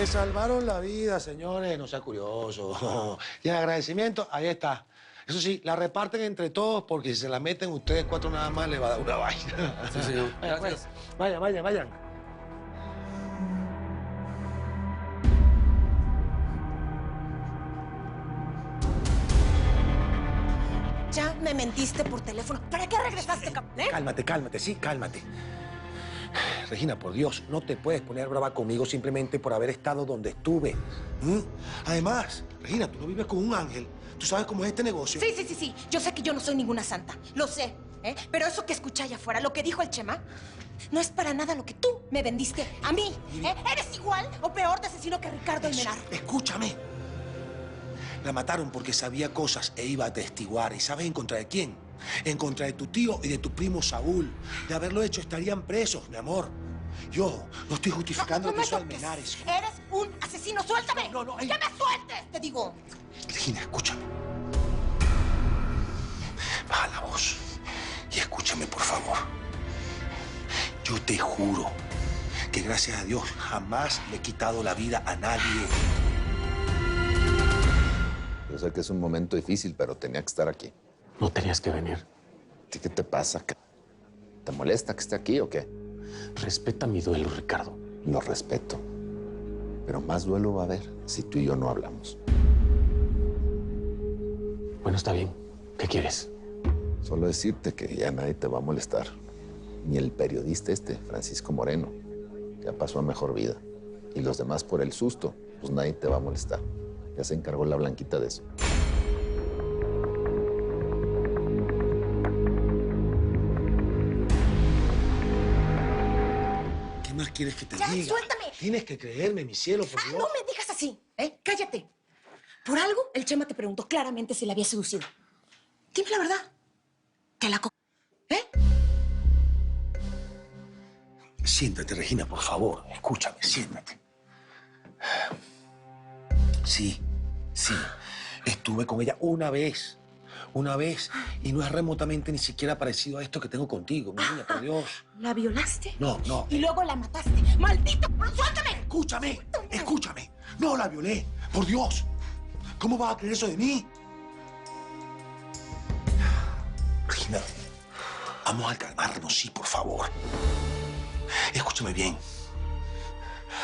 Me salvaron la vida, señores. No sea curioso. Y en agradecimiento, ahí está. Eso sí, la reparten entre todos porque si se la meten ustedes cuatro nada más, le va a dar una vaina. Sí, señor. Vayan, Gracias. pues. Vayan. Ya me mentiste por teléfono. ¿Para qué regresaste, Cálmate, sí, cálmate. Regina, por Dios, no te puedes poner brava conmigo simplemente por haber estado donde estuve. Además, Regina, tú no vives con un ángel. ¿Tú sabes cómo es este negocio? Sí. Yo sé que yo no soy ninguna santa. Lo sé, ¿eh? Pero eso que escuché allá afuera, lo que dijo el Chema, no es para nada lo que tú me vendiste a mí. ¿Eres igual o peor de asesino que Ricardo Almenar? Escúchame. La mataron porque sabía cosas e iba a atestiguar. ¿Y sabes en contra de quién? En contra de tu tío y de tu primo Saúl. De haberlo hecho estarían presos, mi amor. Yo no estoy justificando lo que hizo Almenar. Eres un asesino. ¡Suéltame! No. ¡Que me sueltes! Te digo. Regina, escúchame. Baja la voz y escúchame, por favor. Yo te juro que gracias a Dios jamás le he quitado la vida a nadie. Yo sé que es un momento difícil, pero tenía que estar aquí. No tenías que venir. ¿Qué te pasa? ¿Te molesta que esté aquí o qué? Respeta mi duelo, Ricardo. Lo respeto. Pero más duelo va a haber si tú y yo no hablamos. Bueno, está bien. ¿Qué quieres? Solo decirte que ya nadie te va a molestar. Ni el periodista Francisco Moreno. Ya pasó a mejor vida. Y los demás por el susto, pues nadie te va a molestar. Ya se encargó la Blanquita de eso. ¿Qué más quieres que te Ya, diga? suéltame. Tienes que creerme, mi cielo, por Dios. No me digas así, ¿eh? Cállate. Por algo, el Chema te preguntó claramente si la había seducido. Dime la verdad. ¿Te la ¿Eh? Siéntate, Regina, por favor. Escúchame, siéntate. Sí. Estuve con ella una vez, y no es remotamente ni siquiera parecido a esto que tengo contigo, mi niña, por Dios. ¿La violaste? No. Y luego la mataste. ¡Maldito! ¡Suéltame! Escúchame. No la violé, por Dios. ¿Cómo vas a creer eso de mí? Regina, vamos a calmarnos, sí, por favor. Escúchame bien.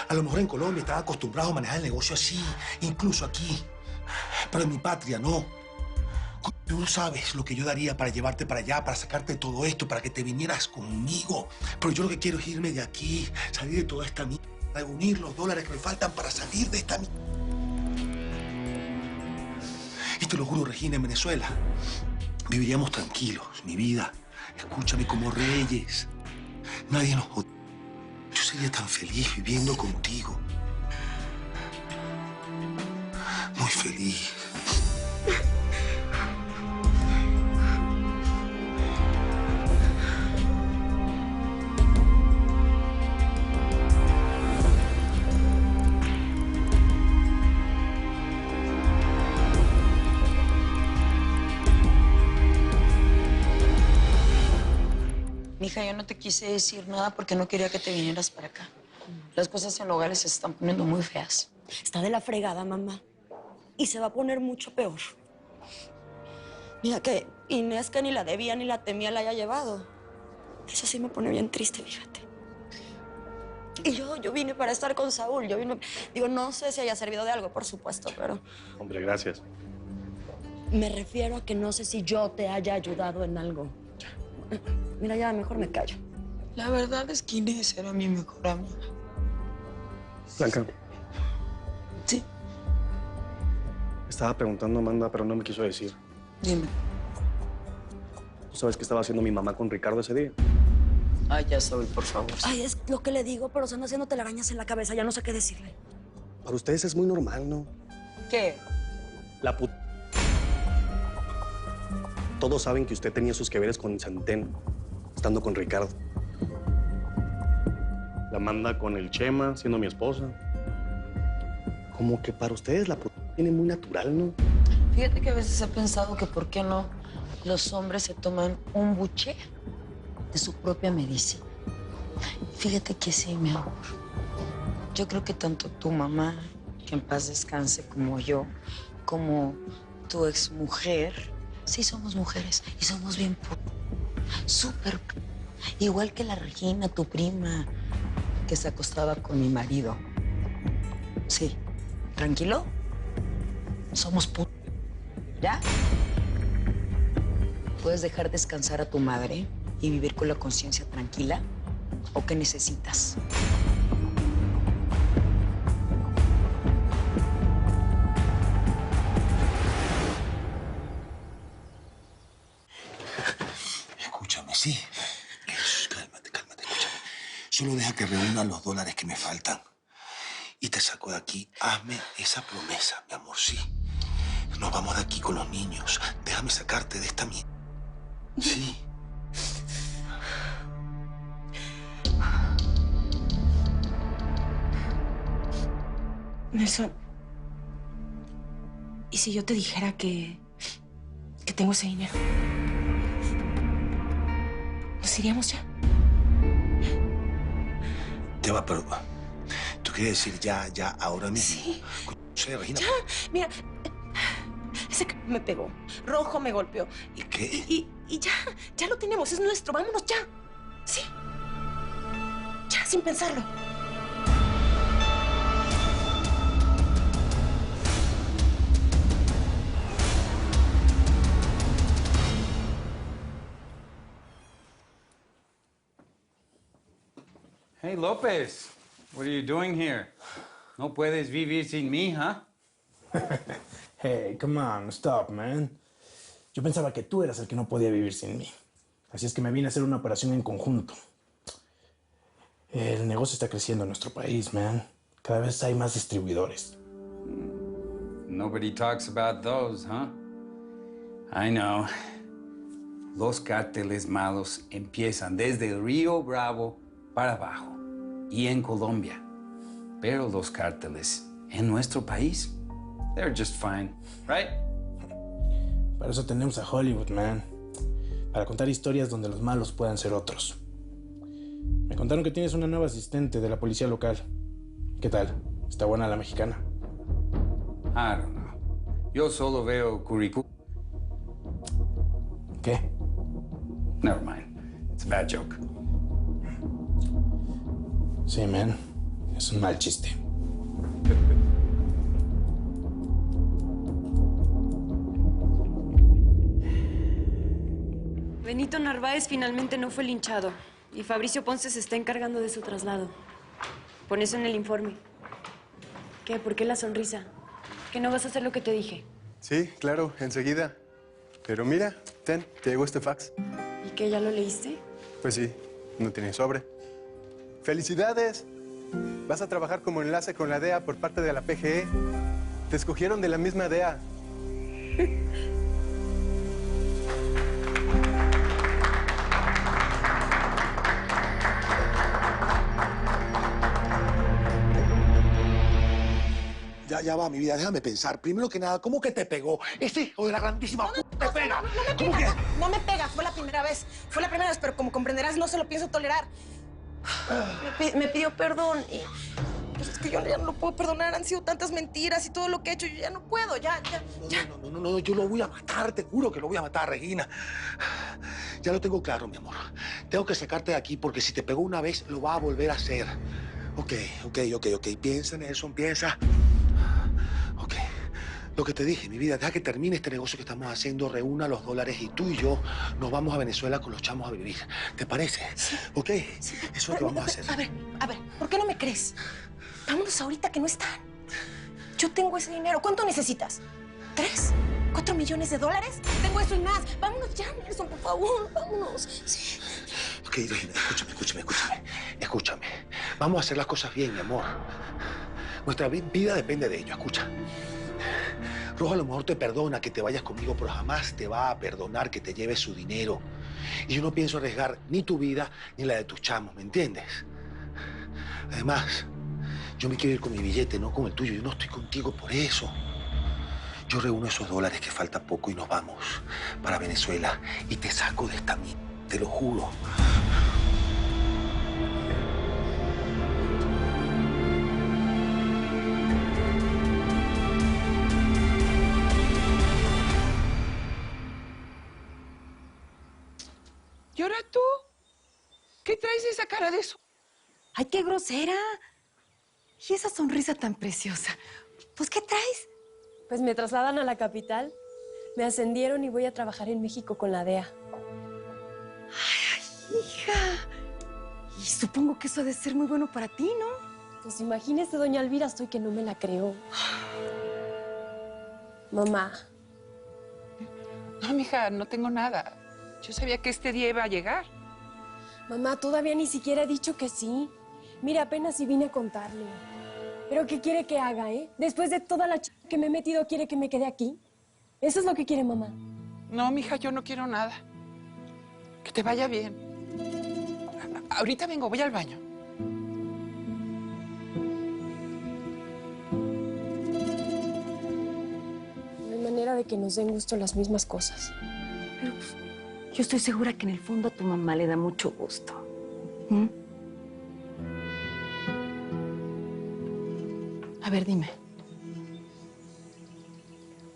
A lo mejor en Colombia estaba acostumbrado a manejar el negocio así, incluso aquí. Pero en mi patria no. Tú no sabes lo que yo daría para llevarte para allá, para sacarte todo esto, para que te vinieras conmigo. Pero yo lo que quiero es irme de aquí, salir de toda esta mierda, reunir los dólares que me faltan para salir de esta mierda. Y te lo juro, Regina, en Venezuela viviríamos tranquilos, mi vida. Escúchame, como reyes. Nadie nos jode. Yo sería tan feliz viviendo contigo. Muy feliz. Mija, yo no te quise decir nada porque no quería que te vinieras para acá. Las cosas en Nogales se están poniendo muy feas. Está de la fregada, mamá. Y se va a poner mucho peor. Mira que Inés, que ni la debía ni la temía, la haya llevado. Eso sí me pone bien triste, fíjate. Y yo vine para estar con Saúl. Digo, no sé si haya servido de algo, por supuesto, pero... Hombre, gracias. Me refiero a que no sé si yo te haya ayudado en algo. Mira, ya mejor me callo. La verdad es que Inés era mi mejor amiga. Blanca. Sí. Estaba preguntando a Amanda, pero no me quiso decir. Dime. ¿Tú sabes qué estaba haciendo mi mamá con Ricardo ese día? Ay, ya Saúl, por favor. Ay, es lo que le digo, pero se anda haciendo telarañas en la cabeza. Ya no sé qué decirle. Para ustedes es muy normal, ¿no? ¿Qué? La put... Todos saben que usted tenía sus que veres con Centeno, estando con Ricardo. La manda con el Chema, siendo mi esposa. Como que para ustedes la put... viene muy natural, ¿no? Fíjate que a veces he pensado que por qué no los hombres se toman un buche de su propia medicina. Fíjate que sí, mi amor. Yo creo que tanto tu mamá, que en paz descanse, como yo, como tu exmujer, sí somos mujeres y somos bien súper. Igual que la Regina, tu prima, que se acostaba con mi marido. Sí. ¿Tranquilo? Somos ¿Ya? ¿Puedes dejar descansar a tu madre y vivir con la conciencia tranquila? ¿O qué necesitas? Escúchame, sí. Cálmate, escúchame. Solo deja que reúna los dólares que me faltan. Y te saco de aquí. Hazme esa promesa, mi amor, sí. Nos vamos de aquí con los niños. Déjame sacarte de esta mierda. Sí. Nelson, ¿y si yo te dijera que tengo ese dinero? ¿Nos iríamos ya? Te va, pero... ¿Tú quieres decir ya, ahora mismo? Sí. Sí, Regina. Ya, mira, ese que me pegó, Rojo me golpeó. ¿Qué? Y ya lo tenemos, es nuestro, vámonos ya. Sí. Ya, sin pensarlo. Hey, Lopez, what are you doing here? No puedes vivir sin mí, ¿huh? Hey, come on, stop, man. Yo pensaba que tú eras el que no podía vivir sin mí. Así es que me vine a hacer una operación en conjunto. El negocio está creciendo en nuestro país, man. Cada vez hay más distribuidores. Nobody talks about those, huh? I know. Los cárteles malos empiezan desde el Río Bravo para abajo y en Colombia. Pero los cárteles en nuestro país, they're just fine, right? Para eso tenemos a Hollywood, man. Para contar historias donde los malos puedan ser otros. Me contaron que tienes una nueva asistente de la policía local. ¿Qué tal? ¿Está buena la mexicana? I don't know. Yo solo veo currículum. ¿Qué? Never mind. It's a bad joke. Sí, man. Es un mal chiste. Benito Narváez finalmente no fue linchado y Fabricio Ponce se está encargando de su traslado. Pon eso en el informe. ¿Qué? ¿Por qué la sonrisa? ¿Que no vas a hacer lo que te dije? Sí, claro, enseguida. Pero mira, te llegó este fax. ¿Y qué? ¿Ya lo leíste? Pues sí, no tiene sobre. ¡Felicidades! Vas a trabajar como enlace con la DEA por parte de la PGE. Te escogieron de la misma DEA. Ya va, mi vida, déjame pensar. Primero que nada, ¿cómo que te pegó? Ese hijo de la grandísima te pega. No me pega, fue la primera vez. Fue la primera vez, pero como comprenderás, no se lo pienso tolerar. Me pidió perdón y... Pues es que yo ya no lo puedo perdonar. Han sido tantas mentiras y todo lo que he hecho. Yo ya no puedo, ya. No, yo lo voy a matar, te juro que lo voy a matar, Regina. Ya lo tengo claro, mi amor. Tengo que sacarte de aquí porque si te pegó una vez, lo va a volver a hacer. Ok. Piensa, Nelson, piensa. Ok. Lo que te dije, mi vida, deja que termine este negocio que estamos haciendo, reúna los dólares y tú y yo nos vamos a Venezuela con los chamos a vivir. ¿Te parece? Sí. ¿Ok? Sí. Eso es lo que vamos a hacer. A ver, ¿por qué no me crees? Vámonos ahorita que no están. Yo tengo ese dinero. ¿Cuánto necesitas? ¿3? ¿4 millones de dólares? Tengo eso y más. Vámonos ya, Nelson, por favor, vámonos. Sí. Ok, Regina, escúchame. Vamos a hacer las cosas bien, mi amor. Nuestra vida depende de ello, escucha. Rojo a lo mejor te perdona que te vayas conmigo, pero jamás te va a perdonar que te lleves su dinero. Y yo no pienso arriesgar ni tu vida ni la de tus chamos, ¿me entiendes? Además, yo me quiero ir con mi billete, no con el tuyo. Yo no estoy contigo por eso. Yo reúno esos dólares que falta poco y nos vamos para Venezuela. Y te saco de esta mierda, te lo juro. ¿Y ahora tú? ¿Qué traes esa cara de eso? ¡Ay, qué grosera! Y esa sonrisa tan preciosa. Pues, ¿qué traes? Pues me trasladan a la capital. Me ascendieron y voy a trabajar en México con la DEA. ¡Ay, hija! Y supongo que eso ha de ser muy bueno para ti, ¿no? Pues imagínese, doña Elvira, estoy que no me la creo. Mamá. No, mija, no tengo nada. Yo sabía que este día iba a llegar. Mamá, todavía ni siquiera he dicho que sí. Mira, apenas si vine a contarle. ¿Pero qué quiere que haga, eh? Después de toda la que me he metido, ¿quiere que me quede aquí? ¿Eso es lo que quiere mamá? No, mija, yo no quiero nada. Que te vaya bien. Ahorita vengo, voy al baño. No hay manera de que nos den gusto las mismas cosas. Pero pues, yo estoy segura que en el fondo a tu mamá le da mucho gusto. ¿Mm? A ver, dime.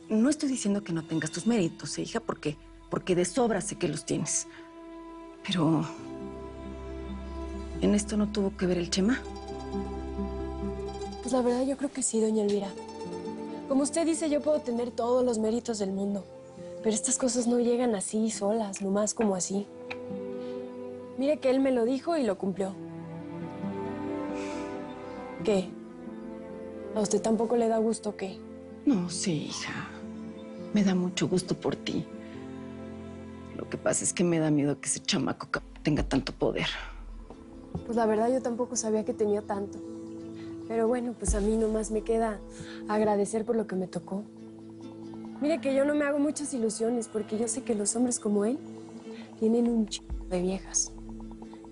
No estoy diciendo que no tengas tus méritos, hija, porque de sobra sé que los tienes. Pero... ¿en esto no tuvo que ver el Chema? Pues la verdad yo creo que sí, doña Elvira. Como usted dice, yo puedo tener todos los méritos del mundo. Pero estas cosas no llegan así, solas, nomás como así. Mire que él me lo dijo y lo cumplió. ¿Qué? ¿A usted tampoco le da gusto o qué? No, sí, hija. Me da mucho gusto por ti. Lo que pasa es que me da miedo que ese chamaco tenga tanto poder. Pues la verdad yo tampoco sabía que tenía tanto. Pero bueno, pues a mí nomás me queda agradecer por lo que me tocó. Mire que yo no me hago muchas ilusiones porque yo sé que los hombres como él tienen un chico de viejas.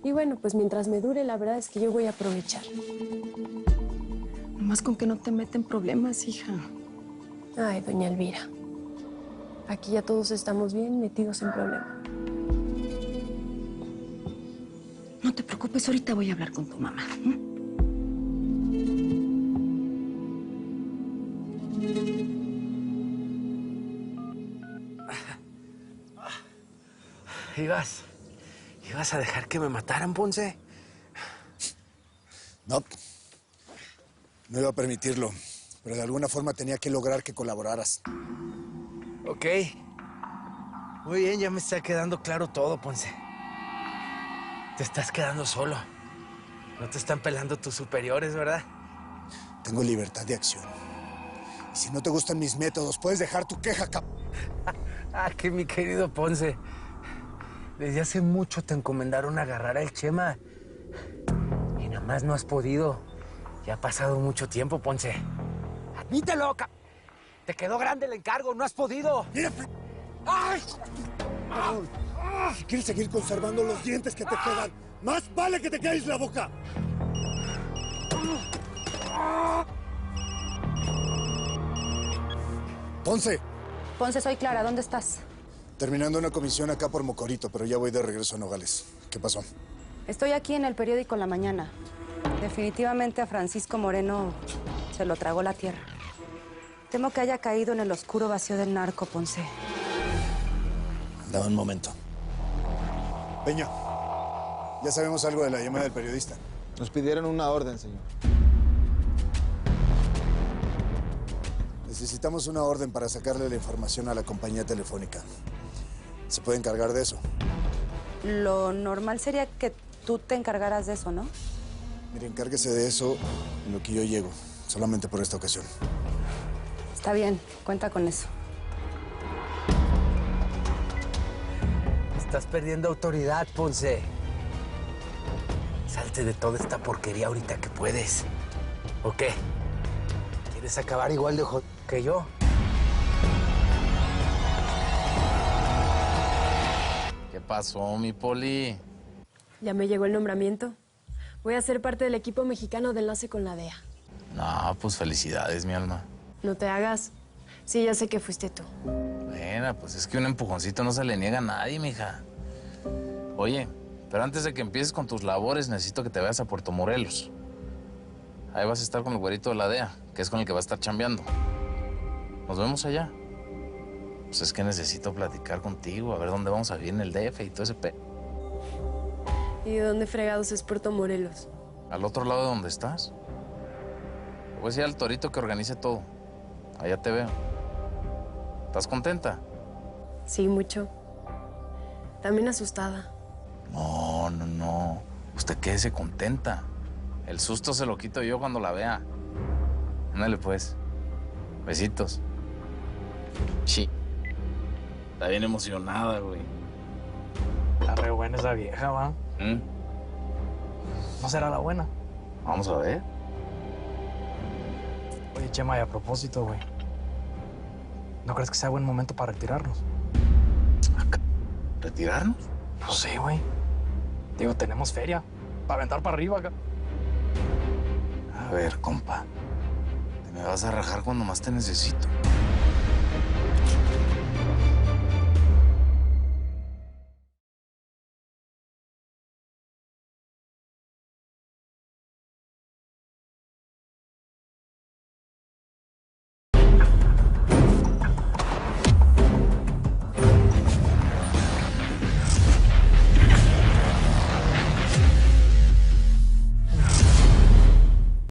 Y bueno, pues mientras me dure, la verdad es que yo voy a aprovechar. Nomás con que no te meten problemas, hija. Ay, doña Elvira. Aquí ya todos estamos bien metidos en problemas. No te preocupes, ahorita voy a hablar con tu mamá. ¿Ibas a dejar que me mataran, Ponce? No. No iba a permitirlo, pero de alguna forma tenía que lograr que colaboraras. Ok. Muy bien, ya me está quedando claro todo, Ponce. Te estás quedando solo. No te están pelando tus superiores, ¿verdad? Tengo libertad de acción. Y si no te gustan mis métodos, puedes dejar tu queja, Que mi querido Ponce. Desde hace mucho te encomendaron agarrar al Chema. Y nada más no has podido. Ya ha pasado mucho tiempo, Ponce. Admítelo, Te quedó grande el encargo, no has podido. ¡Mira! ¡Ay! Si quieres seguir conservando los dientes que te quedan, más vale que te calles la boca. Ponce. Ponce, soy Clara. ¿Dónde estás? Terminando una comisión acá por Mocorito, pero ya voy de regreso a Nogales. ¿Qué pasó? Estoy aquí en el periódico La Mañana. Definitivamente a Francisco Moreno se lo tragó la tierra. Temo que haya caído en el oscuro vacío del narco, Ponce. Dame un momento. Peña, ya sabemos algo de la llamada del periodista. Nos pidieron una orden, señor. Necesitamos una orden para sacarle la información a la compañía telefónica. ¿Se puede encargar de eso? Lo normal sería que tú te encargaras de eso, ¿no? Mire, encárguese de eso en lo que yo llego, solamente por esta ocasión. Está bien, cuenta con eso. Estás perdiendo autoridad, Ponce. Salte de toda esta porquería ahorita que puedes. ¿O qué? ¿Quieres acabar igual de jodido que yo? ¿Qué pasó, mi Poli? Ya me llegó el nombramiento. Voy a ser parte del equipo mexicano de enlace con la DEA. No, pues felicidades, mi alma. No te hagas. Sí, ya sé que fuiste tú. Bueno, pues es que un empujoncito no se le niega a nadie, mija. Oye, pero antes de que empieces con tus labores, necesito que te vayas a Puerto Morelos. Ahí vas a estar con el güerito de la DEA, que es con el que va a estar chambeando. Nos vemos allá. Pues es que necesito platicar contigo, a ver dónde vamos a vivir en el DF y todo ese ¿Y de dónde fregados es Puerto Morelos? Al otro lado de donde estás. Voy a decir al Torito que organice todo. Allá te veo. ¿Estás contenta? Sí, mucho. También asustada. No, no, no. Usted quédese contenta. El susto se lo quito yo cuando la vea. Ándale, pues. Besitos. Sí. Está bien emocionada, güey. Está re buena esa vieja, ¿va? ¿No será la buena? Vamos a ver. Oye, Chema, y a propósito, güey. ¿No crees que sea buen momento para retirarnos? ¿Retirarnos? Pues sí, güey. Digo, tenemos feria. Para aventar para arriba acá. A ver, compa. Te me vas a rajar cuando más te necesito.